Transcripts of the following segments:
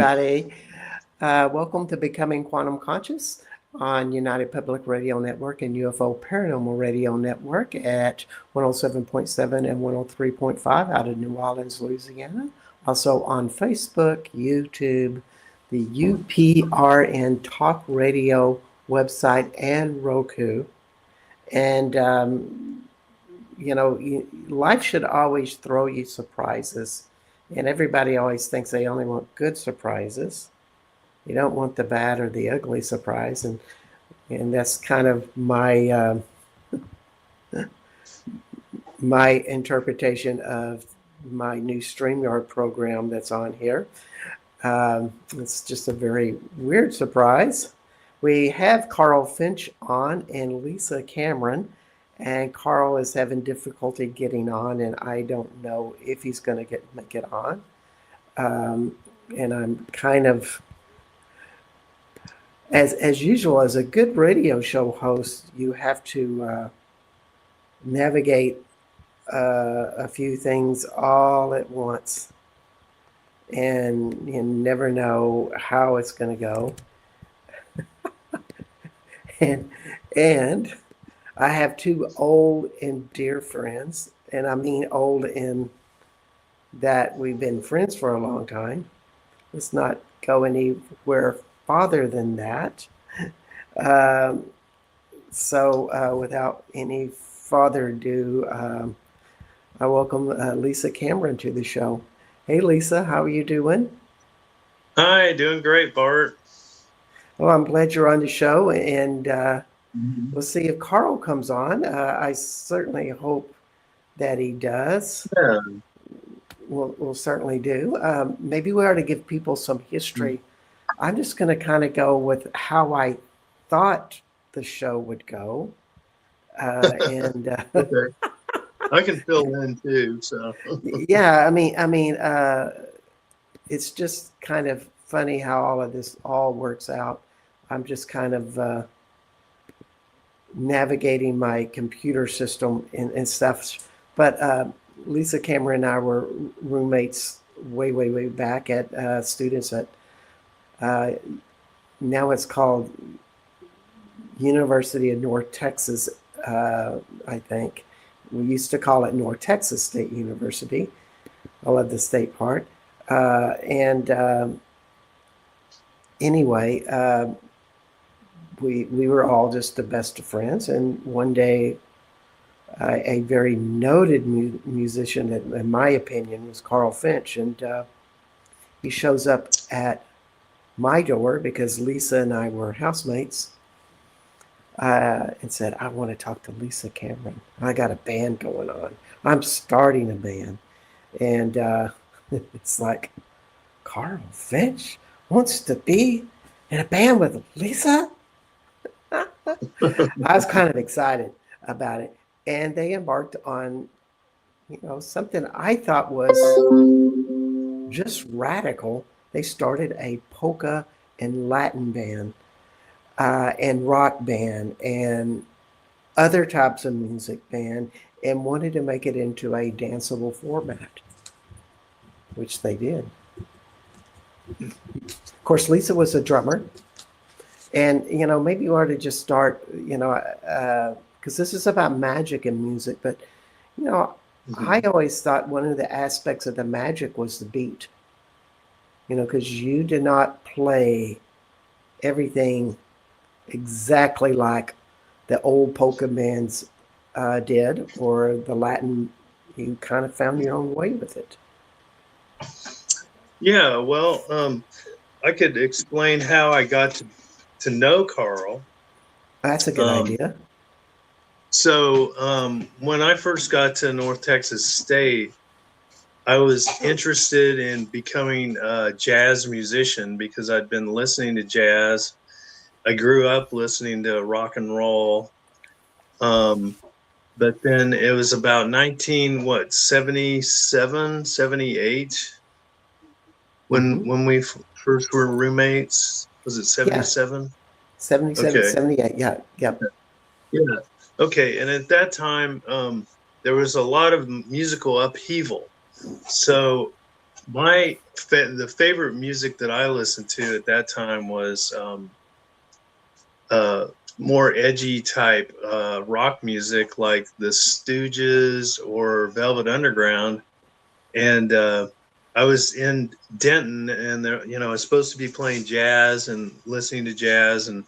everybody. Welcome to Becoming Quantum Conscious on United Public Radio Network and UFO Paranormal Radio Network at 107.7 and 103.5 out of New Orleans, Louisiana. Also on Facebook, YouTube, the UPRN Talk Radio website, and Roku. And, life should always throw you surprises. And everybody always thinks they only want good surprises. You don't want the bad or the ugly surprise. And that's kind of my interpretation of my new StreamYard program that's on here. It's just a very weird surprise. We have Carl Finch on and Lisa Cameron. And Carl is having difficulty getting on, and I don't know if he's going to get on. And I'm kind of, as usual, as a good radio show host, you have to navigate a few things all at once, and you never know how it's going to go. and I have two old and dear friends, and I mean old in that we've been friends for a long time. Let's not go anywhere farther than that. So without any further ado, I welcome Lisa Cameron to the show. Hey, Lisa, how are you doing? Hi, doing great, Bart. Well, I'm glad you're on the show, and we'll see if Carl comes on. I certainly hope that he does. Yeah. We'll certainly do. Maybe we ought to give people some history. I'm just going to kind of go with how I thought the show would go. Okay. I can fill in too. So yeah, I mean, it's just kind of funny how all of this all works out. I'm just kind of navigating my computer system and stuff. But Lisa Cameron and I were roommates way back at students at, now it's called University of North Texas, I think. We used to call it North Texas State University. I love the state part. Anyway, we were all just the best of friends, and one day a very noted musician, that in my opinion was Carl Finch, and he shows up at my door because Lisa and I were housemates, and said, I want to talk to Lisa Cameron. I got a band going on. I'm starting a band. And it's like, Carl Finch wants to be in a band with Lisa? I was kind of excited about it. And they embarked on, something I thought was just radical. They started a polka and Latin band, and rock band, and other types of music band, and wanted to make it into a danceable format, which they did. Of course, Lisa was a drummer. And, maybe you ought to just start, because this is about magic and music. But, I always thought one of the aspects of the magic was the beat. Because you did not play everything exactly like the old polka bands did, or the Latin. You kind of found your own way with it. Yeah, well, I could explain how I got to know Carl. That's a good idea. So when I first got to North Texas State, I was interested in becoming a jazz musician because I'd been listening to jazz. I grew up listening to rock and roll. But then it was about 77, 78 when we first were roommates. Was it 77? Yeah. 77, okay. 78, yeah. Yeah. Okay, and at that time, there was a lot of musical upheaval. So the favorite music that I listened to at that time was uh, more edgy type rock music, like the Stooges or Velvet Underground. And I was in Denton, and there, I was supposed to be playing jazz and listening to jazz, and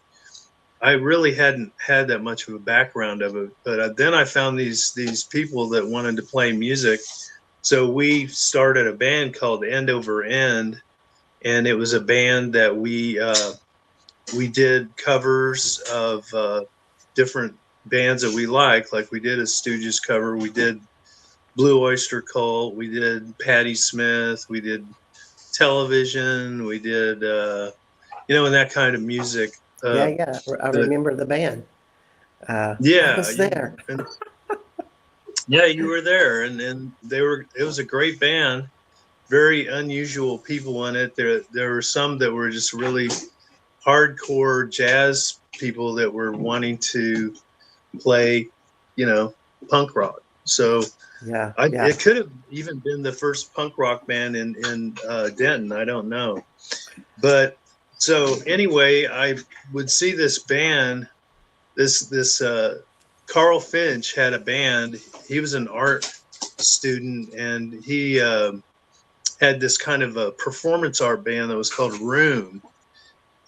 I really hadn't had that much of a background of it. But then I found these people that wanted to play music, so we started a band called End Over End, and it was a band that we did covers of different bands that we like we did a Stooges cover, we did Blue Oyster Cult, we did Patti Smith, we did Television, we did and that kind of music. Yeah, Uh, yeah. I the remember the band. I Yeah, was there. and yeah, you were there, and it was a great band, very unusual people in it. There were some that were just really hardcore jazz people that were wanting to play, you know, punk rock. So Yeah, yeah. it could have even been the first punk rock band in Denton. I don't know, but so anyway, I would see this band. This Carl Finch had a band. He was an art student, and he had this kind of a performance art band that was called Room.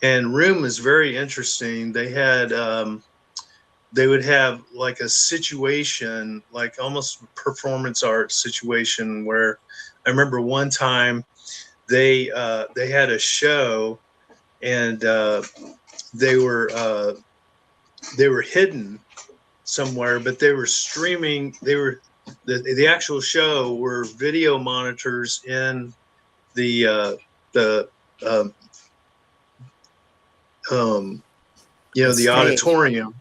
And Room was very interesting. They would have like a situation, like almost a performance art situation, where I remember one time they had a show, and they were uh, they were hidden somewhere, but they were streaming. The actual show were video monitors in the um, um, The the stage. auditorium.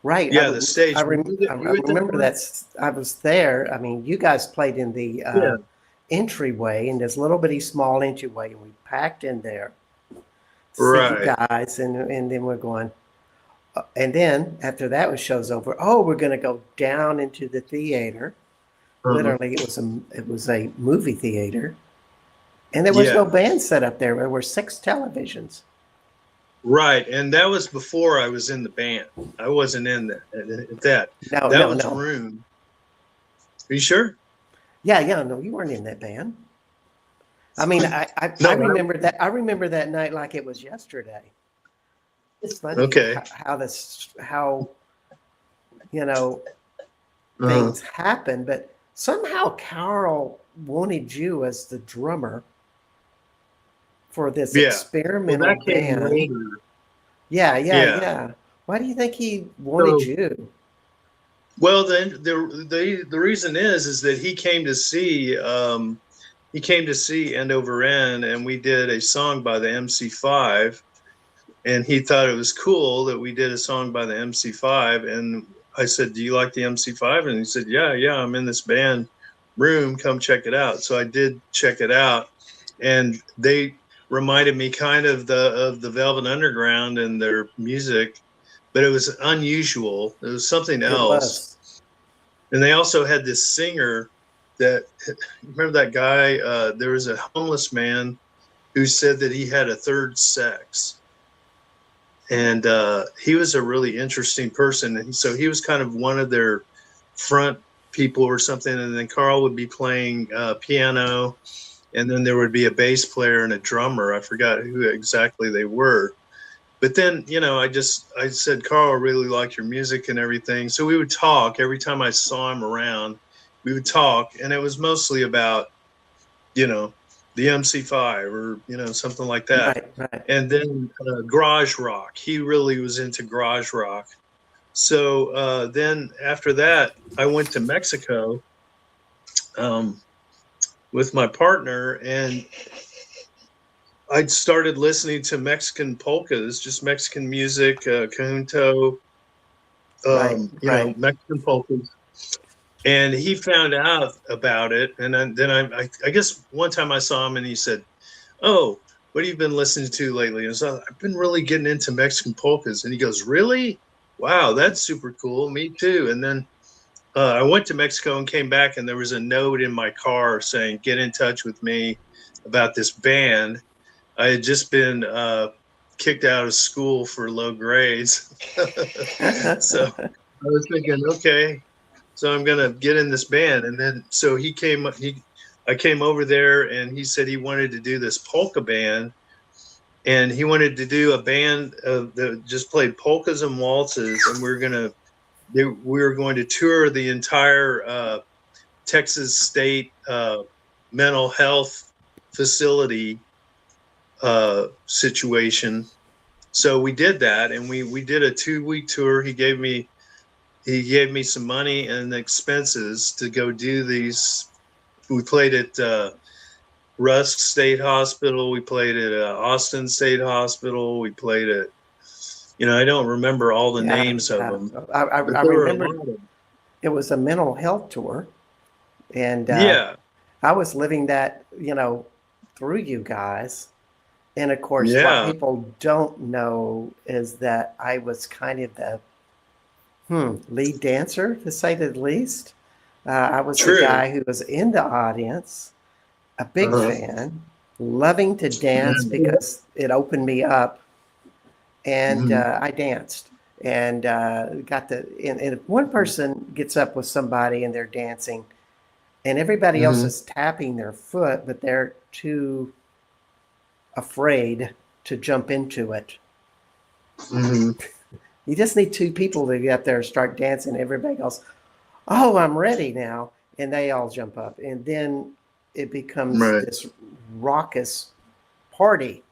Right. Yeah, the I, stage. rem- I You at that remember point? that I was there. I mean, you guys played in the Yeah. entryway in this little bitty small entryway, and we packed in there to see you Right. guys, and then we're going. And then after that was show's over, oh, we're going to go down into the theater. Uh-huh. Literally, it was a movie theater, and there was no Yeah. band set up there. There were 6 televisions. Right. And that was before I was in the band. I wasn't in that. That No, that no, was no. Room. Are you sure? Yeah, yeah, no, you weren't in that band. I mean, I No. remember that. I remember that night like it was yesterday. It's funny Okay. how you know Uh-huh. things happen, but somehow Carl wanted you as the drummer for this Yeah. Well, experimental that came band. later. Yeah, yeah, Yeah. yeah. Why do you think he wanted So, you? well, then the reason is that he came to see End Over End, and we did a song by the MC5, and he thought it was cool that we did a song by the MC5. And I said, "Do you like the MC5?" And he said, "Yeah, yeah, I'm in this band Room. Come check it out." So I did check it out, and they reminded me kind of the Velvet Underground and their music, but it was unusual. It was something It else. was. And they also had this singer that, remember that guy? There was a homeless man who said that he had a third sex, and he was a really interesting person. And so he was kind of one of their front people or something. And then Carl would be playing piano, and then there would be a bass player and a drummer. I forgot who exactly they were. But then, I said, "Carl, I really like your music and everything." So we would talk every time I saw him around. We would talk, and it was mostly about, you know, the MC5 or something like that. Right, right. And then garage rock. He really was into garage rock. So then after that, I went to Mexico um, with my partner, and I started listening to Mexican polkas, just Mexican music, conjunto, Right, right. Mexican polkas. And he found out about it, and then I guess one time I saw him, and he said, "Oh, what have you been listening to lately?" And so I've been really getting into Mexican polkas. And he goes, "Really? Wow, that's super cool. Me too." And then I went to Mexico and came back, and there was a note in my car saying, "Get in touch with me." about this band. I had just been kicked out of school for low grades. So I was thinking, okay, so I'm gonna get in this band. And then so I came over there, and he said he wanted to do this polka band, and he wanted to do a band that just played polkas and waltzes, and we were going to tour the entire Texas State mental health facility situation. So we did that, and we did a 2-week tour. He gave me some money and expenses to go do these. We played at Rusk State Hospital. We played at Austin State Hospital. We played at, I don't remember all the Yeah, names of yeah. them, I but there were a remember lot of them. it was a mental health tour, and Yeah, I was living that, through you guys. And of course, what yeah, people don't know is that I was kind of the lead dancer, to say the least. I was the true. guy who was in the audience, a big Uh-huh. fan, loving to dance Yeah. because it opened me up, and Mhm. I danced. And and if one person gets up with somebody and they're dancing, and everybody else Mhm. is tapping their foot, but they're too afraid to jump into it. Mhm. You just need two people to get up there and start dancing. Everybody goes, "Oh, I'm ready now," and they all jump up, and then it becomes Right. this raucous party.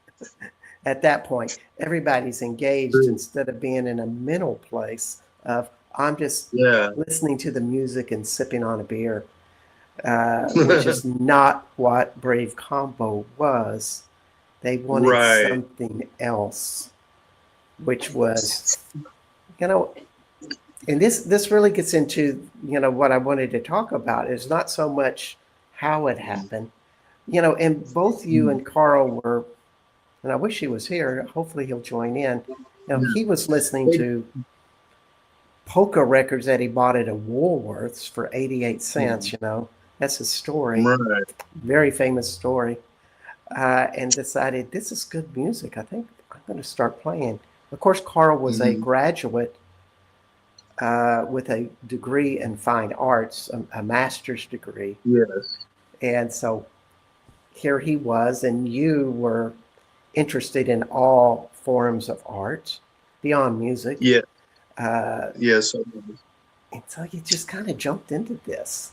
At that point, everybody's engaged True. instead of being in a mental place of I'm just Yeah. listening to the music and sipping on a beer, which is not what Brave Combo was. They wanted Right. something else, which was, you know, and this really gets into, what I wanted to talk about is not so much how it happened, and both you and Carl were, and I wish he was here. Hopefully he'll join in. He was listening Yeah. to polka records that he bought at a Woolworths for 88 cents. That's his story, Right. very famous story, and decided this is good music. I think I'm going to start playing. Of course, Carl was a Mhm. graduate with a degree in fine arts, a master's degree. Yes. And so here he was, and you were interested in all forms of art beyond music. Yeah. Uh, Yes. and so you just kind of jumped into this.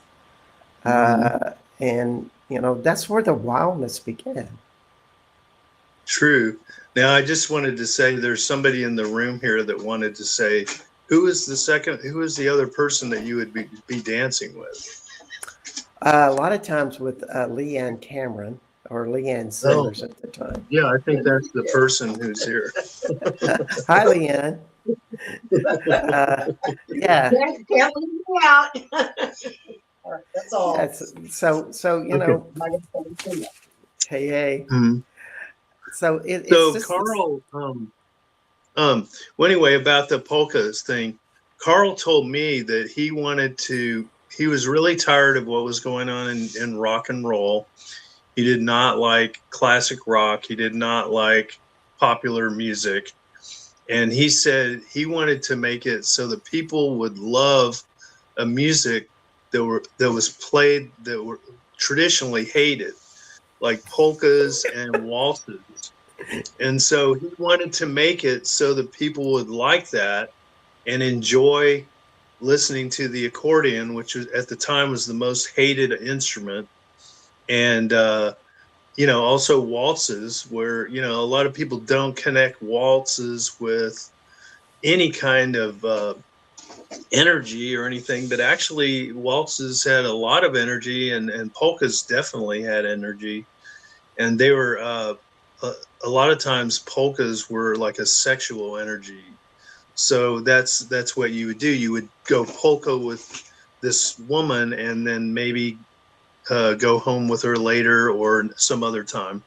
Mhm. And, that's where the wildness began. True. Now, I just wanted to say there's somebody in the room here that wanted to say, who is the other person that you would be dancing with? A lot of times with Leanne Cameron or Leanne Oh, Simmers at the time. yeah, I think that's the person who's here. Hi, Leanne. Uh, yeah, Can't leave me out. That's all. that's so Okay. hey, hey. Mhm. So it's So just this. Carl, well, anyway, about the polkas thing, Carl told me that he was really tired of what was going on in rock and roll. He did not like classic rock. He did not like popular music. And he said he wanted to make it so that people would love a music that was played that were traditionally hated, like polkas and waltzes. And so he wanted to make it so that people would like that and enjoy listening to the accordion, which was, at the time, was the most hated instrument. And also waltzes, where a lot of people don't connect waltzes with any kind of energy or anything, but actually waltzes had a lot of energy, and polkas definitely had energy, and they were a lot of times polkas were like a sexual energy. So that's what you would do. You would go polka with this woman, and then maybe go home with her later or some other time.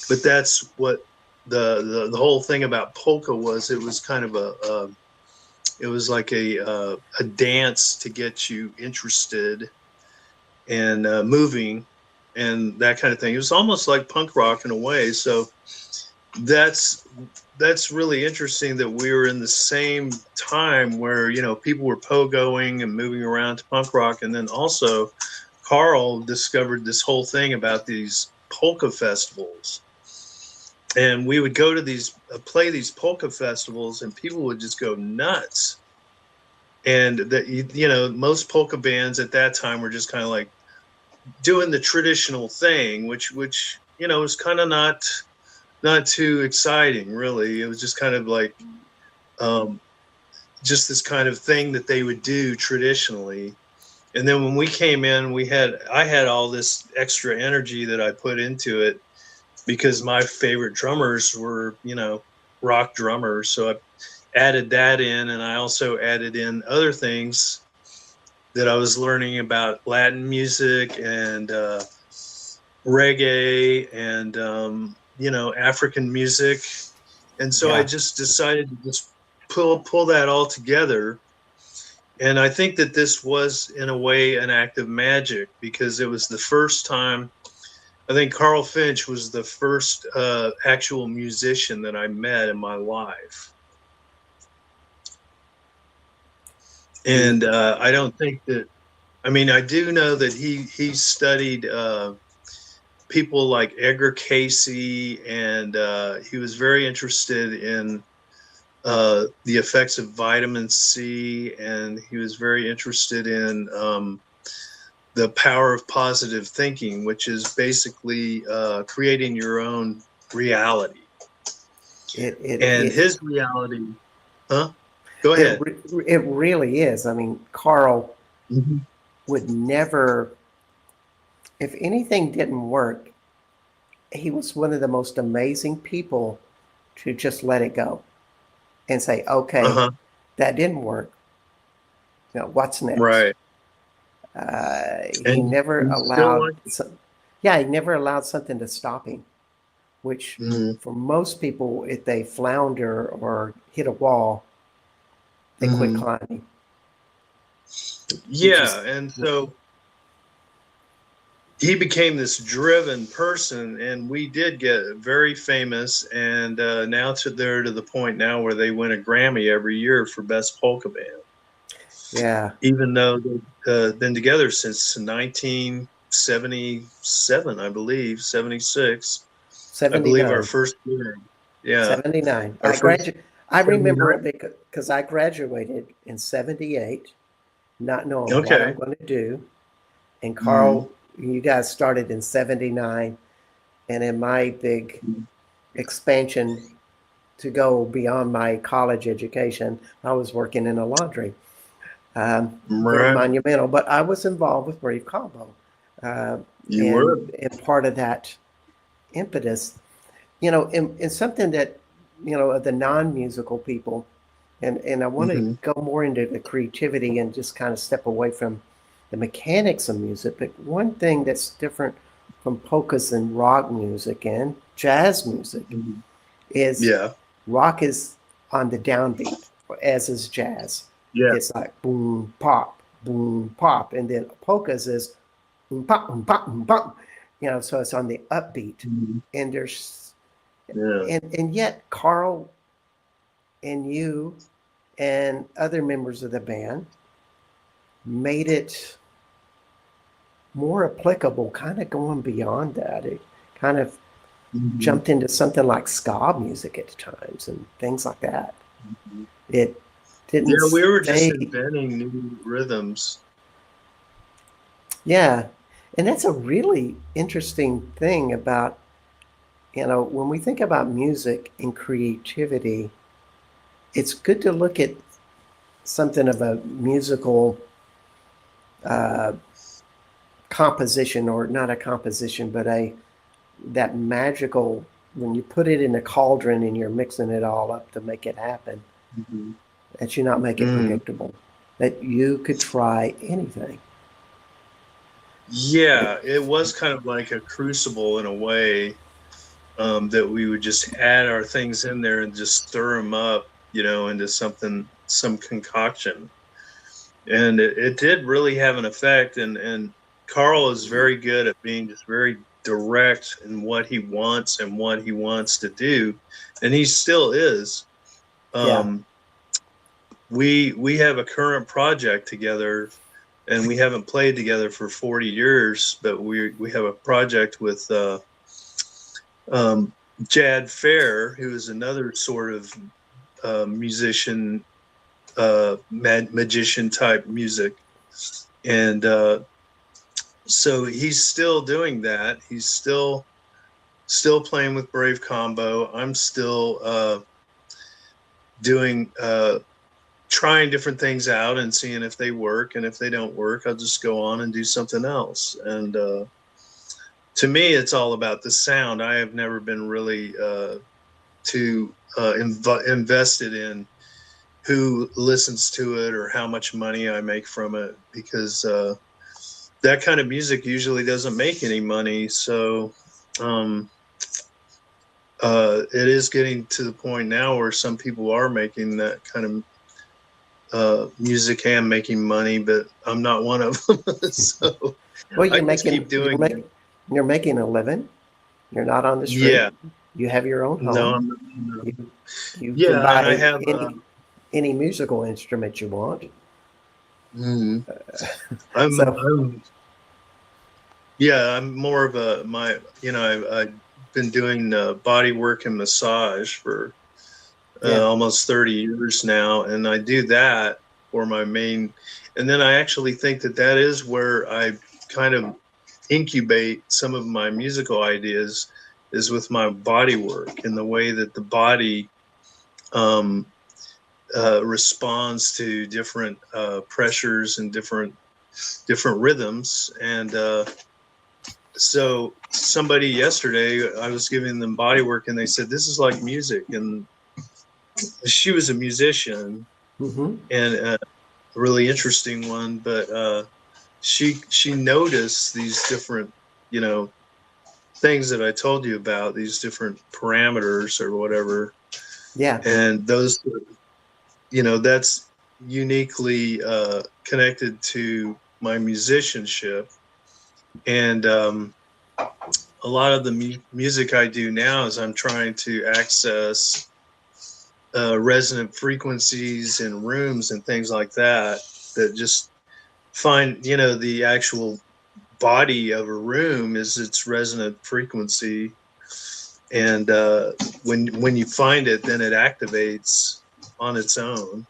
But that's what the whole thing about polka was. It was kind of it was like a dance to get you interested and moving, and that kind of thing. It was almost like punk rock in a way. So that's really interesting that we were in the same time where, you know, people were pogoing and moving around to punk rock. And then also Carl discovered this whole thing about these polka festivals. And we would go to these, play these polka festivals, and people would just go nuts. And that, you know, most polka bands at that time were just kind of like doing the traditional thing, which, you know, was kind of not too exciting, really. It was just kind of like, just this kind of thing that they would do traditionally. And then when we came in, I had all this extra energy that I put into it because my favorite drummers were, you know, rock drummers. So I added that in, and I also added in other things that I was learning about Latin music and reggae and you know, African music. And so I Yeah. just decided to just pull that all together. And I think that this was, in a way, an act of magic, because it was the first time. I think Carl Finch was the first actual musician that I met in my life. And I don't think that, I mean, I do know that he studied people like Edgar Casey, and he was very interested in the effects of vitamin C, and he was very interested in the power of positive thinking, which is basically creating your own reality. And It his reality, huh? Go it ahead. it really is. I mean, Carl Mhm. would never, if anything didn't work, he was one of the most amazing people to just let it go and say, okay, Uh-huh. that didn't work. You know, what's next? Right. He And never he's still allowed, like, yeah, he never allowed something to stop him, which mm-hmm. for most people, if they flounder or hit a wall, they quit Mm-hmm. climbing. He Yeah. just, And so he became this driven person, and we did get very famous. And now they're to the point now where they win a Grammy every year for best polka band, yeah, even though they've been together since 1977, I believe, 76. I believe our 79. first year. Yeah, 79. our first I remember 79. it because I graduated in 78, not knowing what I'm Okay. going to do. And Mm-hmm. Carl, you guys started in 79. And in my big expansion to go beyond my college education, I was working in a laundry. Very Right. monumental, but I was involved with Brave Combo. Uh, You were. and part of that impetus, you know, and something that, you know, of the non-musical people, and I want to Mm-hmm. go more into the creativity and just kind of step away from the mechanics of music. But one thing that's different from polkas and rock music and jazz music Mm-hmm. is Yeah. rock is on the downbeat, as is jazz. Yeah. It's like boom, pop, and then polkas is boom, pop, boom, pop. You know, so it's on the upbeat, Mm-hmm. and there's Yeah. and yet Carl and you and other members of the band made it more applicable, kind of going beyond that. It kind of Mm-hmm. jumped into something like ska music at times and things like that. It didn't Yeah, we were just stay, inventing new rhythms. yeah. And that's a really interesting thing about, you know, when we think about music and creativity, it's good to look at something of a musical uh, composition, or not a composition, but that magical, when you put it in a cauldron and you're mixing it all up to make it happen, Mm-hmm. that you not make it Mm. predictable, that you could try anything. Yeah, it was kind of like a crucible in a way, that we would just add our things in there and just stir them up, you know, into something, some concoction. And it did really have an effect. And Carl is very good at being just very direct in what he wants and what he wants to do, and he still is. Yeah. We have a current project together, and we haven't played together for 40 years, but we have a project with Jad Fair, who is another sort of musician, magician type music, and so he's still doing that. He's still playing with Brave Combo. I'm still doing trying different things out and seeing if they work, and if they don't work, I'll just go on and do something else. And to me, it's all about the sound. I have never been really too invested in who listens to it or how much money I make from it, because that kind of music usually doesn't make any money. So it is getting to the point now where some people are making that kind of music and making money, but I'm not one of them. So Well, I just keep doing it. you're making a living. You're not on the street. Yeah. You have your own home. No, I'm You yeah, can buy and I have any musical instrument you want. I'm more of I've been doing body work and massage for almost 30 years now, and I do that for my main, and then I actually think that is where I kind of incubate some of my musical ideas, is with my body work and the way that the body responds to different pressures and different rhythms. And so somebody yesterday, I was giving them body work, and they said, this is like music. And she was a musician, and a really interesting one, but she noticed these different, things that I told you about, these different parameters or whatever. Yeah. And those, that's uniquely connected to my musicianship. And a lot of the music I do now is I'm trying to access resonant frequencies in rooms and things like that just find, the actual body of a room is its resonant frequency. And when you find it, then it activates on its own,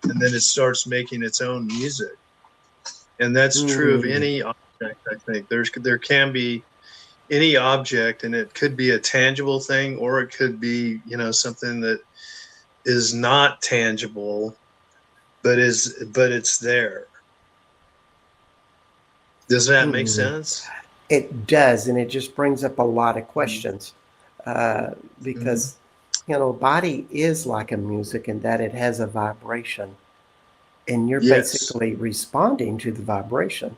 and then it starts making its own music. And that's true of any object. I think there can be any object, and it could be a tangible thing, or it could be, something that is not tangible, but it's there. Does that make sense? It does, and it just brings up a lot of questions, because body is like a music in that it has a vibration, and you're basically responding to the vibration,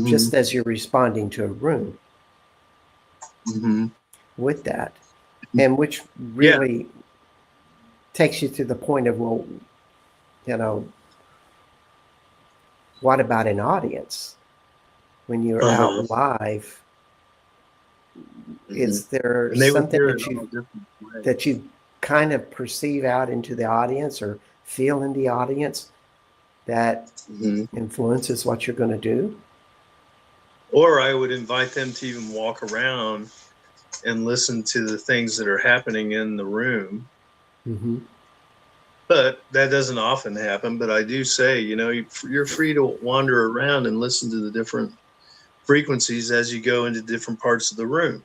just as you're responding to a room with that, and which really takes you to the point of, well, what about an audience? When you're out live, is there something that you kind of perceive out into the audience or feel in the audience that influences what you're going to do? Or I would invite them to even walk around and listen to the things that are happening in the room. But that doesn't often happen. But I do say, you're free to wander around and listen to the different frequencies as you go into different parts of the room.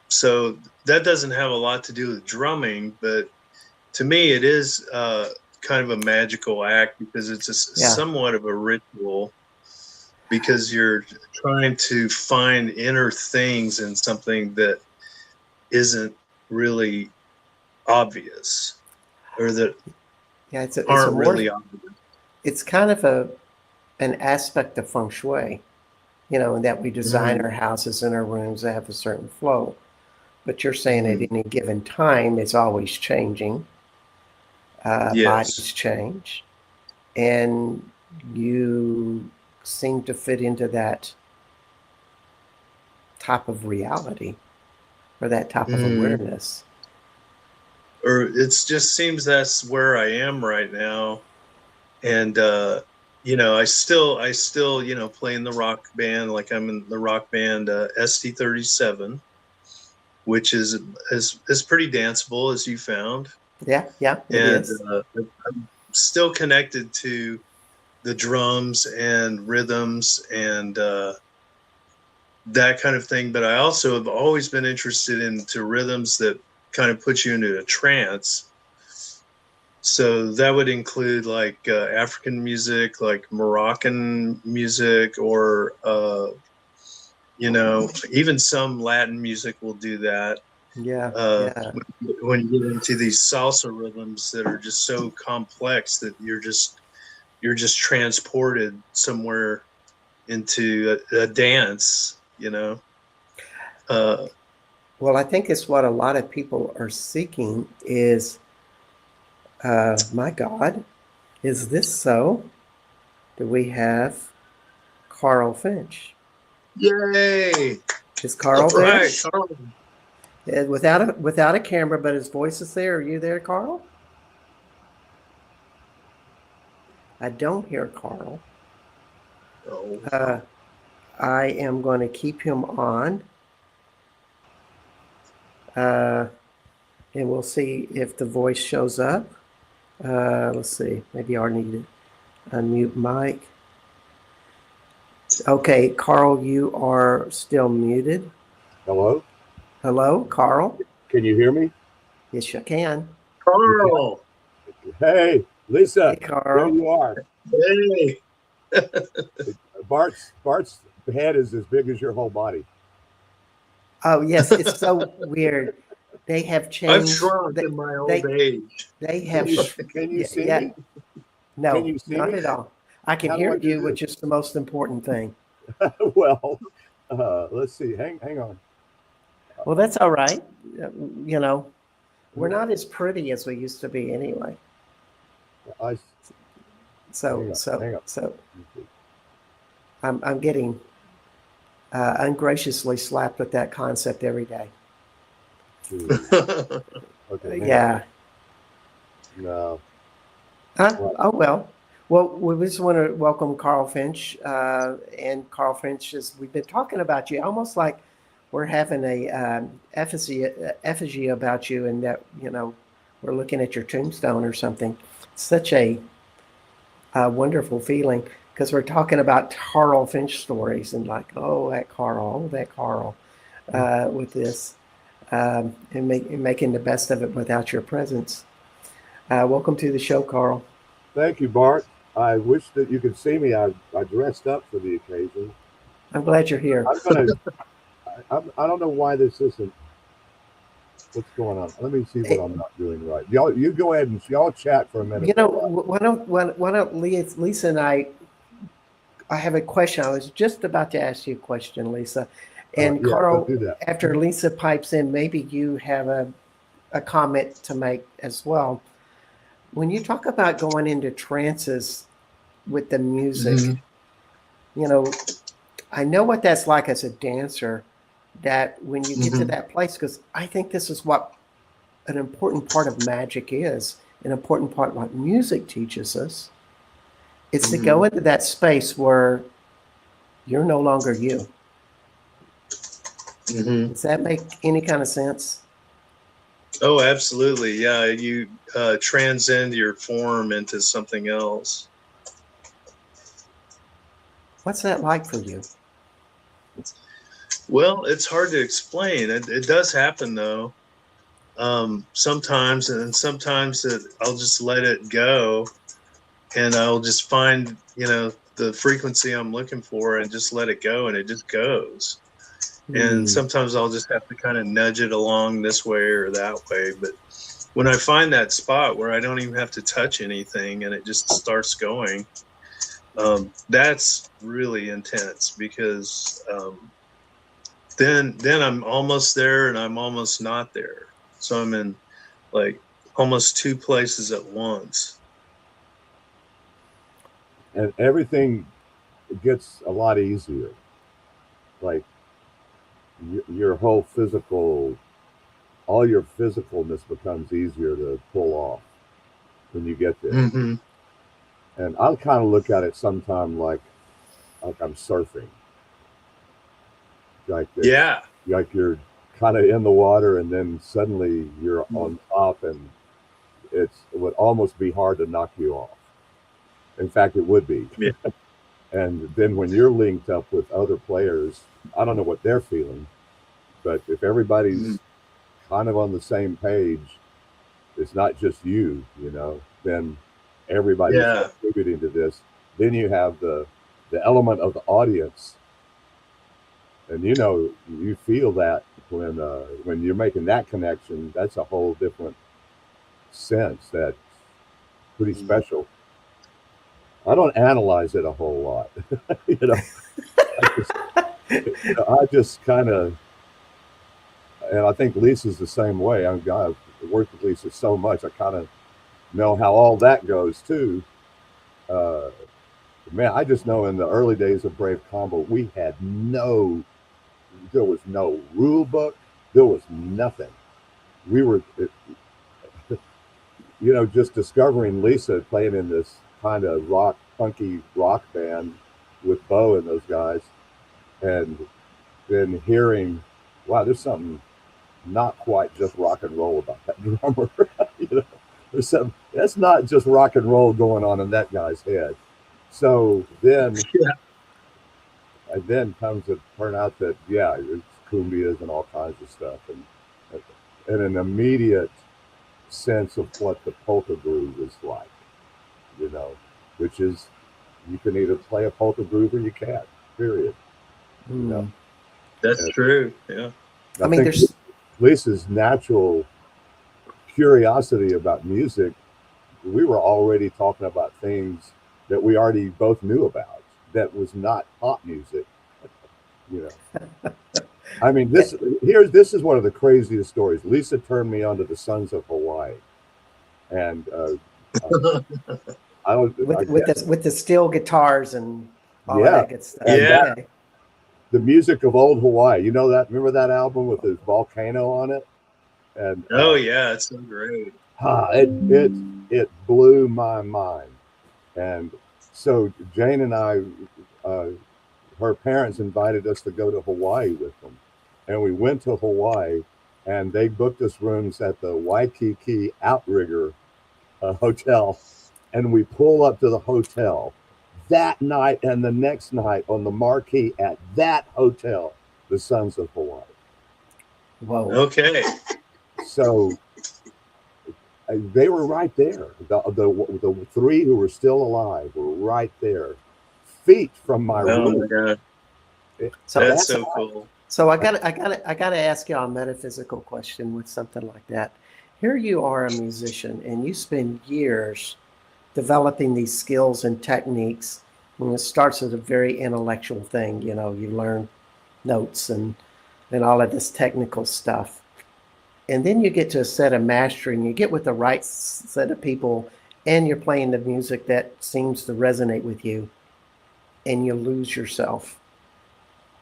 So that doesn't have a lot to do with drumming, but to me it is kind of a magical act, because it's somewhat of a ritual, because you're trying to find inner things in something that isn't really obvious, or that aren't really obvious. It's kind of an aspect of feng shui, in that we design our houses and our rooms to have a certain flow. But you're saying at any given time, it's always changing. Bodies change. And you seem to fit into that type of reality or that type of Mm. awareness. Or it just seems that's where I am right now. And I still play in the rock band, like I'm in the rock band ST37, which is pretty danceable, as you found. Yeah, yeah, it And is. I'm still connected to the drums and rhythms and that kind of thing. But I also have always been interested into rhythms that kind of put you into a trance. So that would include like African music, like Moroccan music, or even some Latin music will do that. Yeah, Uh, yeah. when you get into these salsa rhythms that are just so complex that you're just transported somewhere into a dance. Uh, Well, I think it's what a lot of people are seeking is, my God, is this so? Do we have Carl Finch? Yay! Is All Carl there? right, Carl. Without a camera, but his voice is there. Are you there, Carl? I don't hear Carl. Oh. Uh, I am going to keep him on, uh, and we'll see if the voice shows up. Let's see. Maybe I need to unmute Mike. Okay, Carl, you are still muted. Hello? Hello, Carl. Can you hear me? Yes, you can. Carl. Hey, Hey, Lisa, there Carl. you are. Hey. Bart's head is as big as your whole body. Oh, yes, it's so weird. They have I've changed. shrunk in my old They age. they Can have. you can you Yeah, see yeah. me? Can No, you see not me? at all. I can How do I hear do you, which this? is the most important thing. Well, let's see. Hang on. Well, that's all right. Uh, You know, we're Hold not as pretty as we used to be anyway. on. So, Hang on. so, Hang on. so I'm getting ungraciously slapped with that concept every day. Okay, hang on. Yeah. No. Huh? Well, Oh, well. Well, we just want to welcome Carl Finch. And Carl Finch, we've been talking about you almost like we're having a effigy about you, and that, we're looking at your tombstone or something. Such a wonderful feeling because we're talking about Carl Finch stories and like, oh, that Carl, with this, and making the best of it without your presence. Welcome to the show, Carl. thank you, Bart. I wish that you could see me. I dressed up for the occasion. I'm glad you're here. I'm gonna. I don't know why this isn't. What's going on? Let me see what Eh, I'm not doing right. Y'all, you go ahead and y'all chat for a minute. Why don't Lisa and I have a question. I was just about to ask you a question, Lisa. And Yeah, go Carl, do that. after Lisa pipes in, maybe you have a comment to make as well. When you talk about going into trances with the music, Mhm. you know, I know what that's like as a dancer, that when you get to Mhm. that place, because I think this is what an important part of magic is, an important part of what music teaches us. It's to go Mhm. into that space where you're no longer you. Mhm. Does that make any kind of sense? Oh, absolutely. Yeah, you transcend your form into something else. What's that like for you? Well, it's hard to explain. It does happen though. Sometimes, and sometimes that I'll just let it go, and I'll just find the frequency I'm looking for, and just let it go, and it just goes. And Hmm. sometimes I'll just have to kind of nudge it along this way or that way. But when I find that spot where I don't even have to touch anything and it just starts going, that's really intense because then I'm almost there and I'm almost not there. So I'm in like almost two places at once. and everything gets a lot easier. Like your whole physical, all your physicalness becomes easier to pull off when you get there. Hmm. And I kind of look at it sometime like I'm surfing, like it's Yeah. like you're kind of in the water and then suddenly you're on top, and it would almost be hard to knock you off. In fact, it would be. Yeah. And then when you're linked up with other players, I don't know what they're feeling, but if Mm. everybody's kind of on the same page, it's not just you, then everybody's Yeah. contributing to this. Then you have the element of the audience, and you feel that when you're making that connection, that's a whole different sense. That's pretty Mm. special. I don't analyze it a whole lot, you know. I just, I just kind of, and I think Lisa's the same way. I've worked with Lisa so much, I kind of know how all that goes too. Uh, Man, I just know in the early days of Brave Combo, there was no rule book, there was nothing. We were, just discovering Lisa playing in this kind of funky rock band with Bo and those guys, and then hearing, wow, there's something not quite just rock and roll about that drummer. you know, there's something that's not just rock and roll going on in that guy's head. So then Yeah. and then comes to turn out that yeah, it's cumbias and all kinds of stuff, and an immediate sense of what the polka groove is like, you know, which is you can either play a polka groove or you can't. Period. You know, Hmm. That's and true. Yeah. I I mean, think there's Lisa's natural curiosity about music, we were already talking about things that we already both knew about that was not pop music, you know. I mean, yeah, this is one of the craziest stories. Lisa turned me on to the Sons of Hawaii, and uh, I don't, I guess, with the steel guitars and all of yeah, that good stuff. and Yeah. that Okay. the music of old Hawaii. You know that? Remember that album with the volcano on it? And Oh yeah, it's so great. it blew my mind. And so Jane and I, uh, her parents invited us to go to Hawaii with them, and we went to Hawaii, and they booked us rooms at the Waikiki Outrigger Hotel, and we pull up to the hotel that night and the next night on the marquee at that hotel, the Sons of Hawaii. Whoa. Okay. So they were right there. The three who were still alive were right there, feet from my Oh my room. God. So That's That's so cool. so I gotta ask y'all a metaphysical question with something like that. Here you are a musician and you spend years developing these skills and techniques. And it starts as a very intellectual thing, you learn notes and all of this technical stuff. And then you get to a set of mastering, you get with the right set of people, and you're playing the music that seems to resonate with you, and you lose yourself.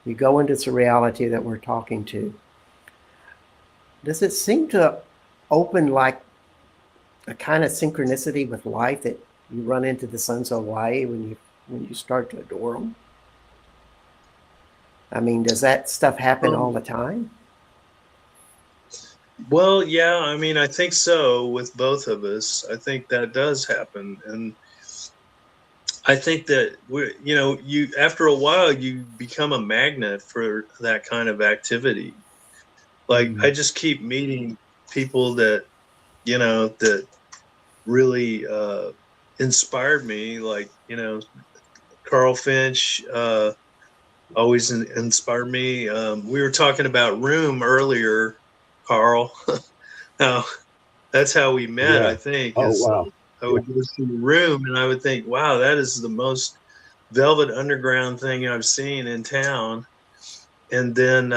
You go into this reality that we're talking to. Does it seem to open like a kind of synchronicity with life that you run into the Sons of Hawaii when you start to adore them? I mean, does that stuff happen all Um, the time? well, yeah, I mean, I think so with both of us. I think that does happen. And I think that you after a while you become a magnet for that kind of activity. Like Mm. I just keep meeting people that really inspired me, like, Carl Finch always inspired me. We were talking about Room earlier, Carl. Now, that's how we met, yeah. I think, Oh is wow. I Yeah. would go see Room and I would think, wow, that is the most Velvet Underground thing I've seen in town. And then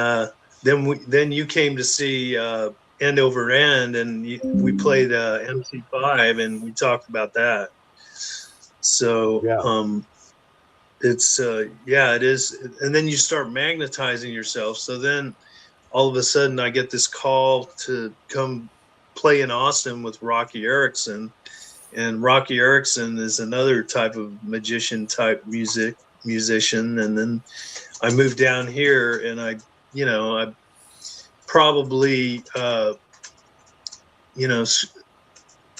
you came to see End Over End, and we played MC5, and we talked about that. So Yeah. it's yeah, it is. And then you start magnetizing yourself. So then all of a sudden I get this call to come play in Austin with Rocky Erickson. And Rocky Erickson is another type of magician type musician. And then I moved down here, and I probably, you know,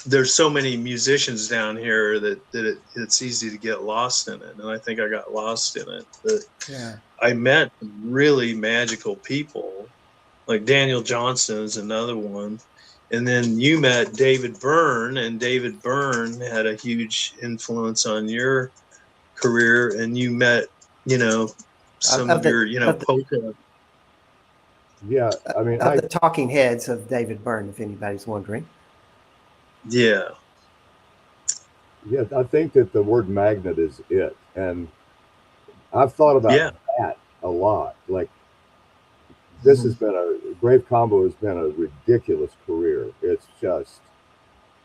there's so many musicians down here that it's easy to get lost in it. And I think I got lost in it. But Yeah. I met really magical people, like Daniel Johnston is another one. And then you met David Byrne, and David Byrne had a huge influence on your career. And you met, some Of of the your, polka. Yeah. I mean, of the talking heads of David Byrne, if anybody's wondering. Yeah. yeah, I think that the word magnet is it. And I've thought about Yeah. that a lot. Like, this has been Brave Combo has been a ridiculous career. It's just,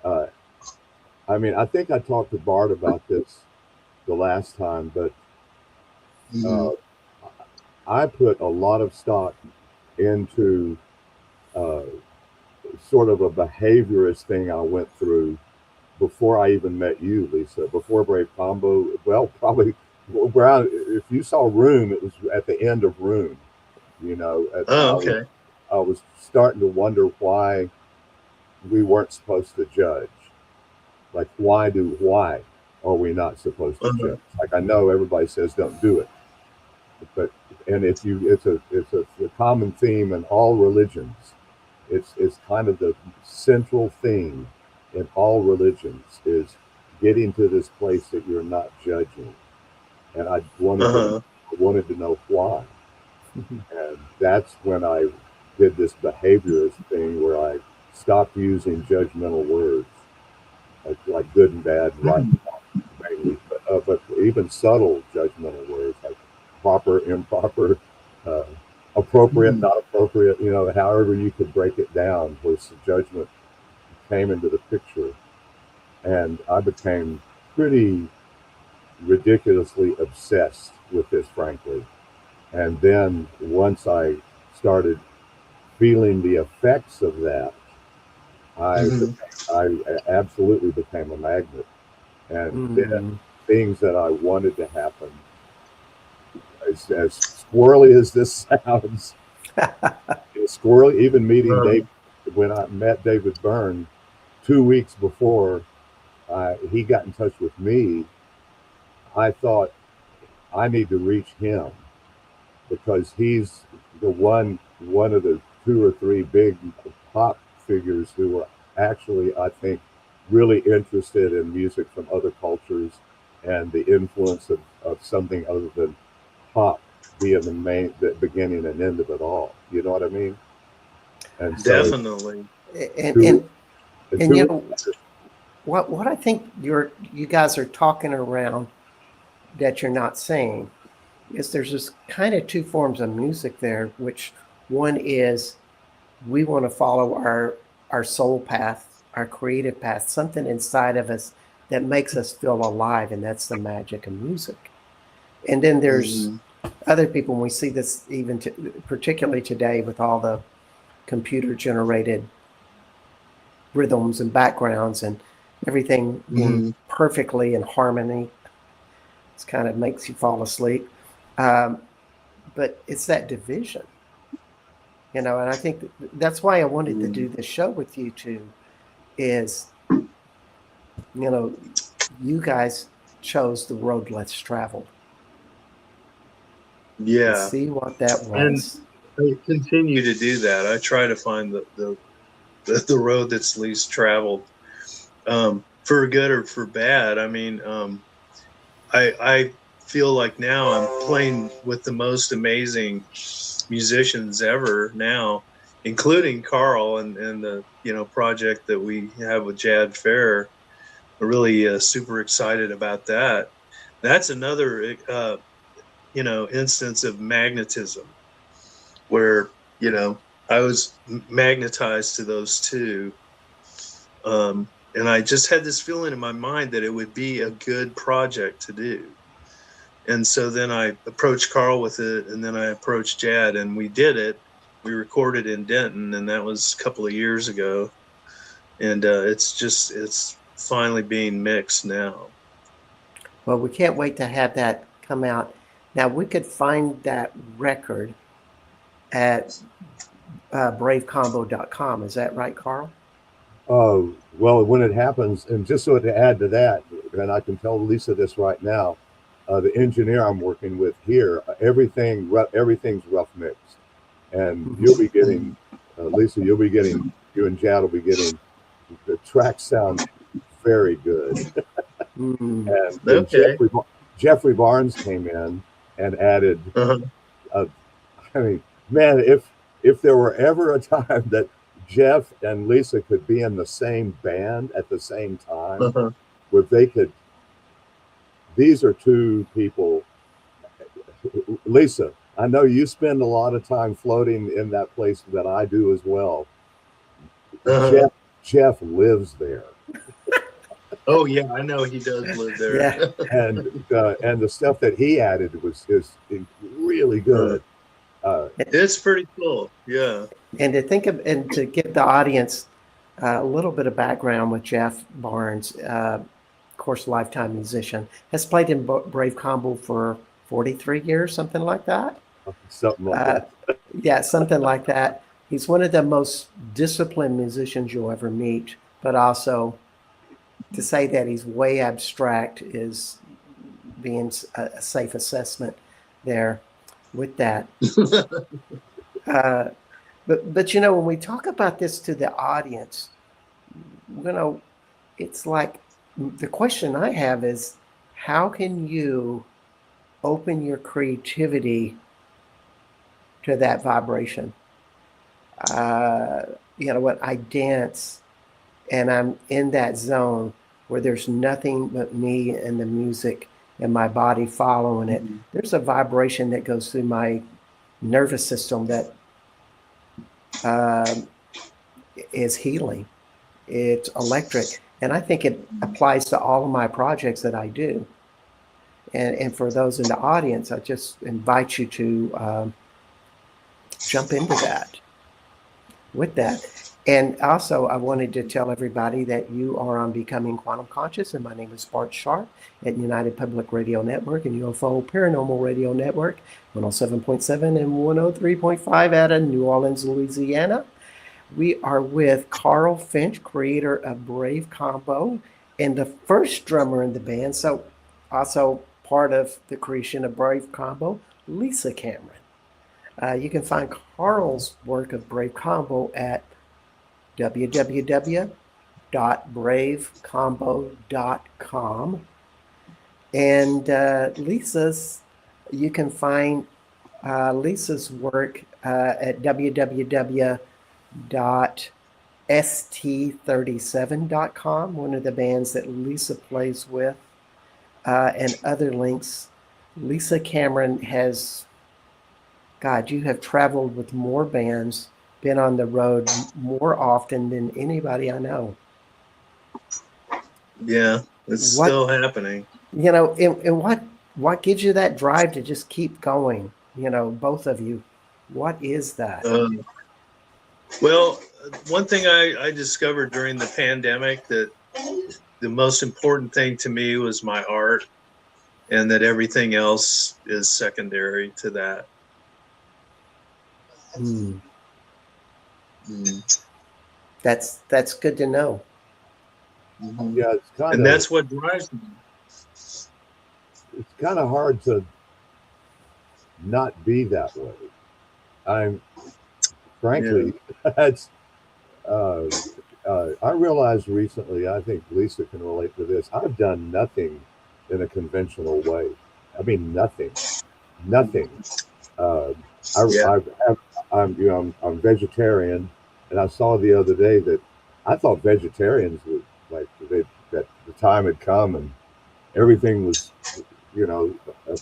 uh, I mean, I think I talked to Bart about this the last time, but uh, I put a lot of stock into uh, sort of a behaviorist thing I went through before I even met you, Lisa. Before Brave Combo, well, probably around. If you saw Room, it was at the end of Room. You know, Oh, okay. I was starting to wonder why we weren't supposed to judge. Like, why are we not supposed to Uh-huh. judge? Like, I know everybody says don't do it, but and if you, it's a common theme in all religions. It's kind of the central theme in all religions is getting to this place that you're not judging. And Uh-huh. I wanted to know why. And that's when I did this behaviorist thing where I stopped using judgmental words like good and bad, right and wrong, mainly, but even subtle judgmental words like proper, improper, uh, appropriate, not appropriate, however you could break it down, where judgment came into the picture. And I became pretty ridiculously obsessed with this, frankly. And then once I started feeling the effects of that, I Mhm. I absolutely became a magnet. And then Mm. things that I wanted to happen, as squirrely as this sounds, squirrely. Even meeting Uh, Dave, when I met David Byrne 2 weeks before he got in touch with me, I thought I need to reach him because he's one of the two or three big pop figures who are actually, I think, really interested in music from other cultures and the influence of something other than pop being the beginning and end of it all. You know what I mean? And so Definitely. And two, and and and two you weeks know later, what I think you guys are talking around that you're not saying is there's this kind of two forms of music there, which one is we want to follow our soul path, our creative path, something inside of us that makes us feel alive, and that's the magic of music. And then there's Mhm. other people, and we see this even particularly today with all the computer generated rhythms and backgrounds and everything being Mhm. perfectly in harmony. It kind of makes you fall asleep. Um, but it's that division, and I think that's why I wanted to do Mhm. this show with you two is, you know, you guys chose the road less traveled and Yeah. see what that And was. I continue to do that. I try to find the road that's least traveled, for good or for bad. I mean, I feel like now I'm playing with the most amazing musicians ever now, including Carl and the project that we have with Jad Fair. I'm really super excited about that. That's another instance of magnetism where I was magnetized to those two. And I just had this feeling in my mind that it would be a good project to do. And so then I approached Carl with it, and then I approached Jad, and we did it. We recorded in Denton, and that was a couple of years ago. And it's finally being mixed now. Well, we can't wait to have that come out. Now, we could find that record at bravecombo.com. Is that right, Carl? Well, when it happens, and just so to add to that, and I can tell Lisa this right now, the engineer I'm working with here, everything's rough mixed, and you'll be getting, Lisa, you and Jad will be getting, the tracks sound very good. And Okay. Jeffrey Barnes came in and added, I mean, man, if there were ever a time that Jeff and Lisa could be in the same band at the same time, where they could, these are two people. Lisa, I know you spend a lot of time floating in that place that I do as well. Jeff lives there. Oh yeah, I know he does live there. Yeah. And the stuff that he added is really good. It's pretty cool. Yeah. And to think of, and to give the audience a little bit of background with Jeff Barnes, of course, lifetime musician, has played in Brave Combo for 43 years, something like that. Something like that. Yeah, something like that. He's one of the most disciplined musicians you'll ever meet, but also to say that he's way abstract is being a safe assessment there with that. But you know, when we talk about this to the audience, you know, it's like the question I have is, how can you open your creativity to that vibration? You know what? I dance and I'm in that zone where there's nothing but me and the music and my body following it. There's a vibration that goes through my nervous system that is healing. It's electric. And I think it applies to all of my projects that I do. And for those in the audience, I just invite you to jump into that with that. And also, I wanted to tell everybody that you are on Becoming Quantum Conscious, and my name is Bart Sharp at United Public Radio Network and UFO Paranormal Radio Network, 107.7 and 103.5 out of New Orleans, Louisiana. We are with Carl Finch, creator of Brave Combo, and the first drummer in the band. So also part of the creation of Brave Combo, Lisa Cameron. You can find Carl's work of Brave Combo at www.bravecombo.com. And Lisa's, you can find Lisa's work at www.st37.com, one of the bands that Lisa plays with, and other links. Lisa Cameron has, God, you have traveled with more bands, been on the road more often than anybody I know. Yeah, it's still happening. You know, and what gives you that drive to just keep going? You know, both of you, what is that? Well, one thing I discovered during the pandemic, that the most important thing to me was my art, and that everything else is secondary to that. That's good to know. Yeah, it's kind and that's what drives me. It's kind of hard to not be that way. I'm frankly, that's I realized recently, I think Lisa can relate to this, I've done nothing in a conventional way. I mean, nothing. I'm vegetarian, and I saw the other day that I thought vegetarians would, like, that the time had come and everything was, you know,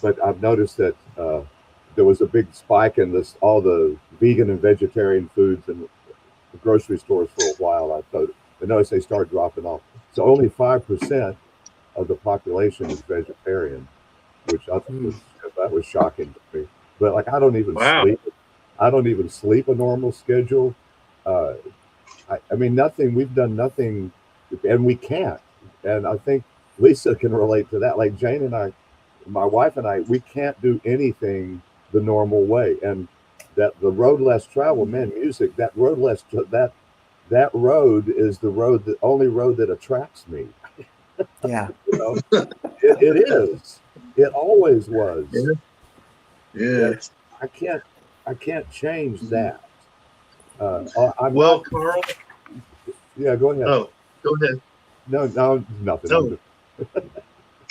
but I've noticed that there was a big spike in all the vegan and vegetarian foods in the grocery stores for a while. I noticed they started dropping off. So only 5% of the population is vegetarian, which that was shocking to me. But like, I don't even Wow. sleep. I don't even sleep a normal schedule. Uh, I mean, nothing. We've done nothing, and we can't. And I think Lisa can relate to that. Like Jane and I, my wife and I, we can't do anything the normal way. And that the road less traveled, man, music. That road less that road is the road, the only road that attracts me. Yeah. You know, it is. It always was. Yeah. Yeah. I can't change that. I'm Well, not. Carl. Yeah, go ahead. Oh, go ahead. No, nothing. I'm No. just,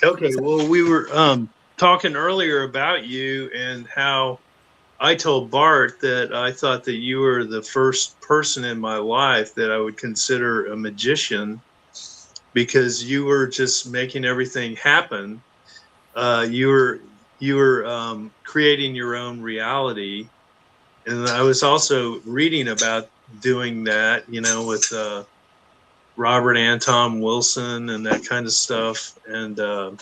Okay. Well, we were talking earlier about you and how I told Bart that I thought that you were the first person in my life that I would consider a magician because you were just making everything happen. You were creating your own reality, and I was also reading about doing that, you know, with Robert Anton Wilson and that kind of stuff, and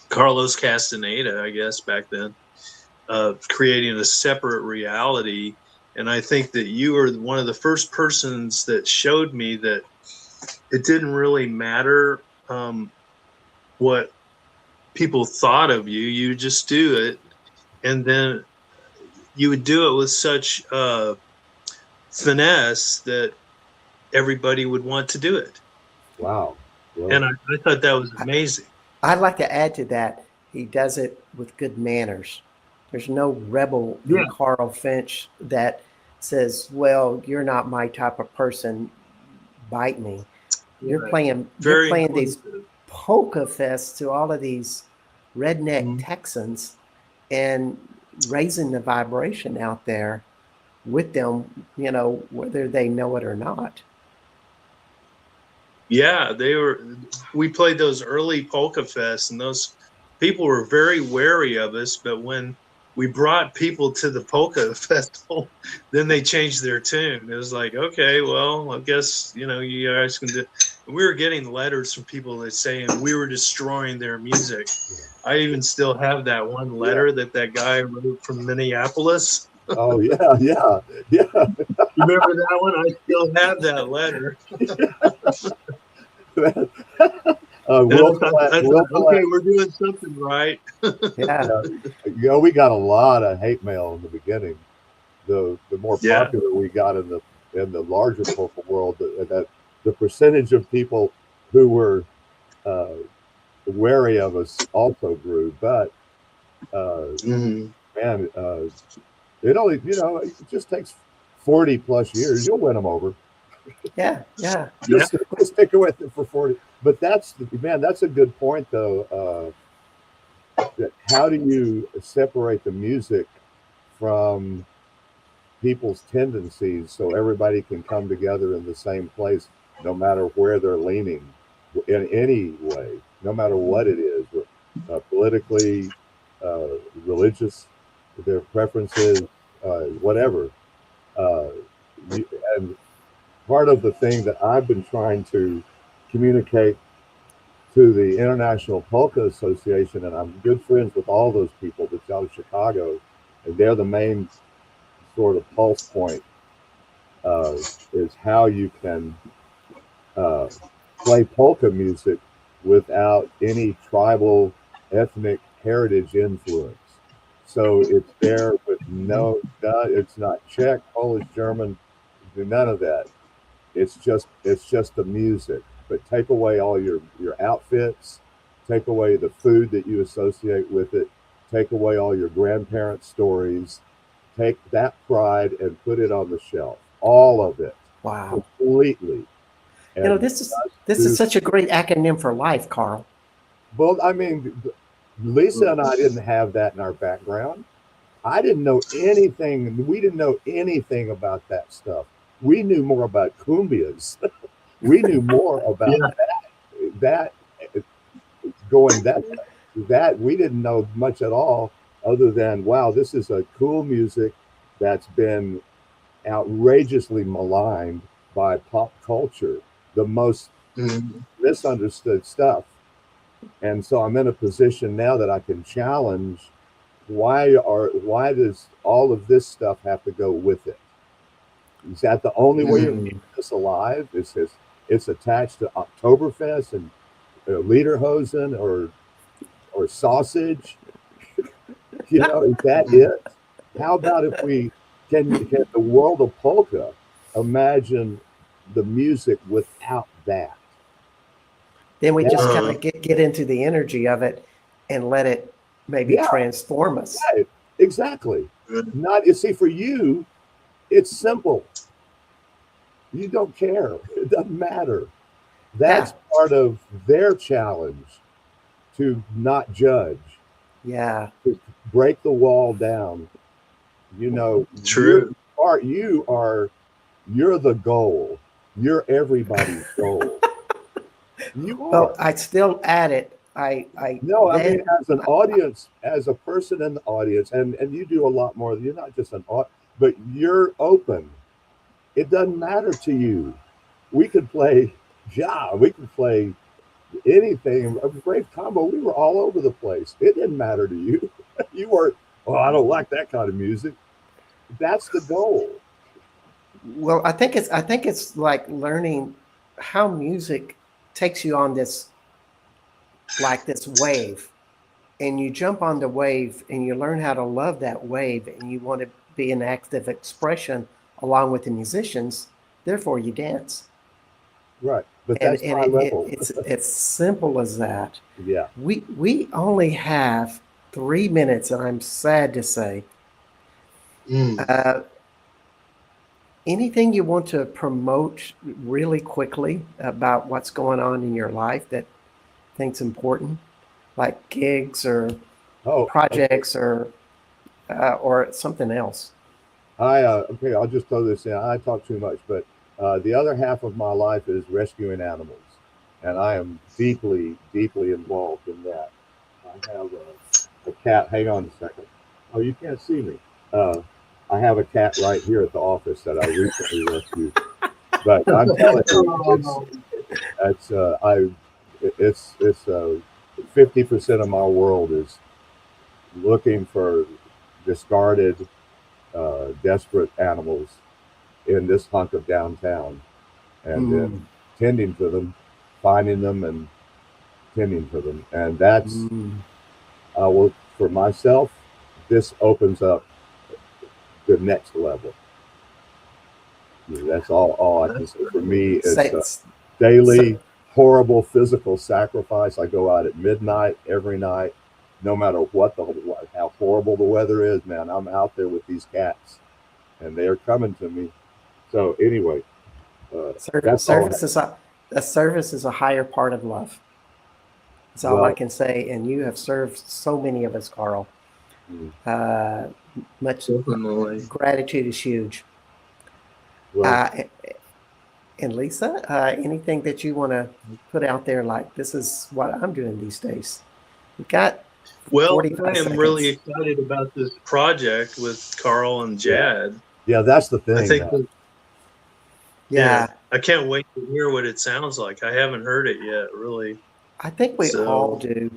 Carlos Castaneda, I guess back then, creating a separate reality. And I think that you were one of the first persons that showed me that it didn't really matter what people thought of you. You just do it, and then you would do it with such finesse that everybody would want to do it. wow. Well, And I thought that was amazing. I'd like to add to that. He does it with good manners. There's no rebel Yeah. in Carl Finch that says, "Well, you're not my type of person. Bite me." You're Right. playing. Very You're playing these inclusive. polka fests to all of these redneck Mhm. Texans and raising the vibration out there with them. You know, whether they know it or not. Yeah, we played those early polka fests, and those people were very wary of us. But when we brought people to the polka festival, then they changed their tune. It was like, okay, well, I guess, you know, you guys can do. And we were getting letters from people that saying we were destroying their music. I even still have that one letter that guy wrote from Minneapolis. oh yeah, yeah. You remember that one? I still have that letter. I thought, okay, we're doing something right. Yeah. You know, we got a lot of hate mail in the beginning. The more Yeah. popular we got in the larger polka world, that the percentage of people who were wary of us also grew. But Mhm. man, it only, you know, it just takes 40 plus years. You'll win them over. Yeah. Yeah. Just stick with it for 40. But that's a good point though. How do you separate the music from people's tendencies so everybody can come together in the same place, no matter where they're leaning in any way, no matter what it is, politically, uh, religious, their preferences, whatever. Uh, and part of the thing that I've been trying to communicate to the International Polka Association, and I'm good friends with all those people that's out of Chicago, and they're the main sort of pulse point, is how you can play polka music without any tribal, ethnic heritage influence. So it's there with it's not Czech, Polish, German, none of that. It's just the music. But take away all your outfits, take away the food that you associate with it, take away all your grandparents' stories, take that pride and put it on the shelf. All of it. Wow. Completely. You know, And this is such a great acronym for life, Carl. well, I mean, Lisa and I didn't have that in our background. I didn't know anything. We didn't know anything about that stuff. We knew more about cumbias. We knew more about that going that we didn't know much at all, other than wow, this is a cool music that's been outrageously maligned by pop culture. The most Mhm. misunderstood stuff. And so I'm in a position now that I can challenge why does all of this stuff have to go with it? Is that the only way you're keeping this alive? It's attached to Oktoberfest and Lederhosen or sausage? You know, is that it? How about if we can the world of polka imagine the music without that? Then we just kind Uh, of get into the energy of it and let it maybe Yeah. transform us. Right. Exactly. Not you see, for you, it's simple. You don't care. It doesn't matter. That's part of their challenge, to not judge, Yeah. to break the wall down. You know, True. you're the goal. You're everybody's goal. You are. Well, I still add it. No, I mean, as an audience, as a person in the audience, and you do a lot more. You're not just an audience, but you're open. It doesn't matter to you. We could play we could play anything. A Brave Combo, we were all over the place. It didn't matter to you. You were, oh, I don't like that kind of music. That's the goal. Well, I think it's like learning how music takes you on this wave, and you jump on the wave and you learn how to love that wave, and you want to be an active expression along with the musicians. Therefore, you dance. Right, but that's my level. It's simple as that. Yeah. We only have 3 minutes, and I'm sad to say. Anything you want to promote really quickly about what's going on in your life that think's important, like gigs or projects or something else? Okay, I'll just throw this in. I talk too much, but the other half of my life is rescuing animals, and I am deeply, deeply involved in that. I have a cat. Hang on a second. Oh, you can't see me. I have a cat right here at the office that I recently rescued. But I'm telling you, it's 50% of my world is looking for discarded, desperate animals in this hunk of downtown, and then tending to them, finding them, and tending to them. And that's for myself. This opens up the next level. That's all I can say. For me, it's daily horrible physical sacrifice. I go out at midnight every night, no matter how horrible the weather is. Man, I'm out there with these cats, and they are coming to me. So anyway, service is a higher part of love. That's all I can say. And you have served so many of us, Carl. Much gratitude is huge. And Lisa, anything that you want to put out there, like this is what I'm doing these days? We've got 45 I am seconds. really excited about this project with Carl and Jad. Yeah, that's the thing. I think I can't wait to hear what it sounds like. I haven't heard it yet, really. I think we all do.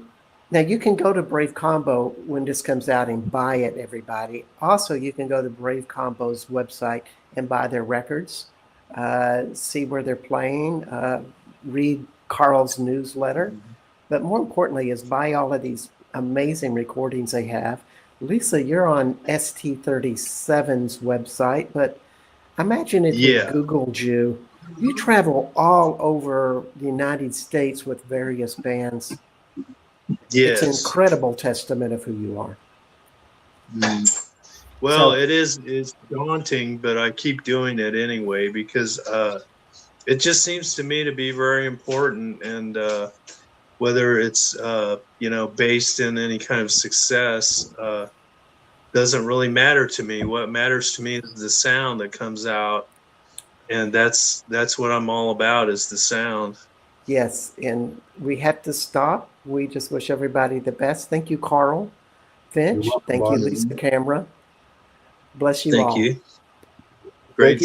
Now, you can go to Brave Combo when this comes out and buy it, everybody. Also, you can go to Brave Combo's website and buy their records, see where they're playing, read Carl's newsletter. But more importantly is buy all of these amazing recordings they have. Lisa, you're on ST37's website, but imagine if we Googled you. You travel all over the United States with various bands. Yes. It's an incredible testament of who you are. Well, it's daunting, but I keep doing it anyway because it just seems to me to be very important. And whether it's based in any kind of success doesn't really matter to me. What matters to me is the sound that comes out, and that's what I'm all about, is the sound. Yes, and we have to stop. We just wish everybody the best. Thank you, Carl, Finch. Thank you, Lisa Camera. Bless you all. Thank you. Great.